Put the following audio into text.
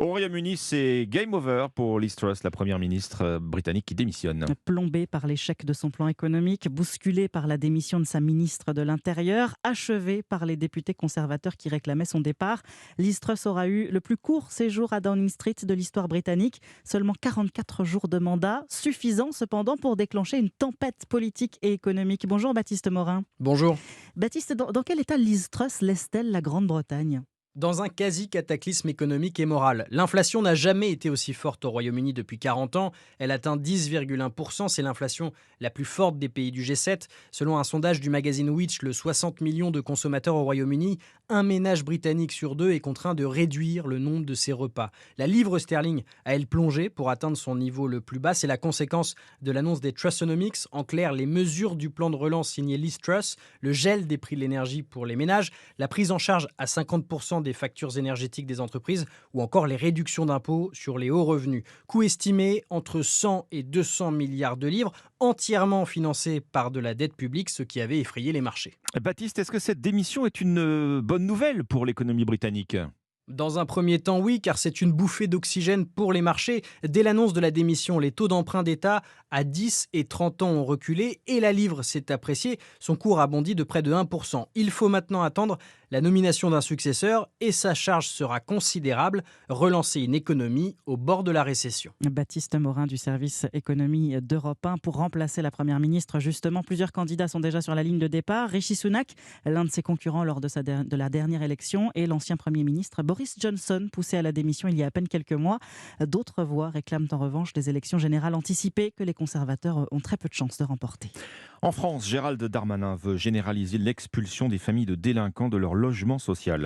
Au Royaume-Uni, c'est game over pour Liz Truss, la première ministre britannique qui démissionne. Plombé par l'échec de son plan économique, bousculé par la démission de sa ministre de l'Intérieur, achevé par les députés conservateurs qui réclamaient son départ, Liz Truss aura eu le plus court séjour à Downing Street de l'histoire britannique. Seulement 44 jours de mandat, suffisant cependant pour déclencher une tempête politique et économique. Bonjour Baptiste Morin. Bonjour. Baptiste, dans quel état Liz Truss laisse-t-elle la Grande-Bretagne ? Dans un quasi-cataclysme économique et moral. L'inflation n'a jamais été aussi forte au Royaume-Uni depuis 40 ans. Elle atteint 10,1%. C'est l'inflation la plus forte des pays du G7. Selon un sondage du magazine Which, le 60 millions de consommateurs au Royaume-Uni, un ménage britannique sur deux est contraint de réduire le nombre de ses repas. La livre sterling a elle plongé pour atteindre son niveau le plus bas. C'est la conséquence de l'annonce des Trussonomics. En clair, les mesures du plan de relance signé Liz Truss, le gel des prix de l'énergie pour les ménages, la prise en charge à 50% des factures énergétiques des entreprises ou encore les réductions d'impôts sur les hauts revenus. Coût estimé entre 100 et 200 milliards de livres, entièrement financé par de la dette publique, ce qui avait effrayé les marchés. Baptiste, est-ce que cette démission est une bonne nouvelle pour l'économie britannique ? Dans un premier temps, oui, car c'est une bouffée d'oxygène pour les marchés. Dès l'annonce de la démission, les taux d'emprunt d'État à 10 et 30 ans ont reculé et la livre s'est appréciée. Son cours a bondi de près de 1%. Il faut maintenant attendre la nomination d'un successeur et sa charge sera considérable, relancer une économie au bord de la récession. Baptiste Morin du service économie d'Europe 1 pour remplacer la Première ministre. Justement, plusieurs candidats sont déjà sur la ligne de départ. Rishi Sunak, l'un de ses concurrents lors de la dernière élection, et l'ancien Premier ministre Boris Johnson, poussé à la démission il y a à peine quelques mois. D'autres voix réclament en revanche des élections générales anticipées que les conservateurs ont très peu de chances de remporter. En France, Gérald Darmanin veut généraliser l'expulsion des familles de délinquants de leur logement social.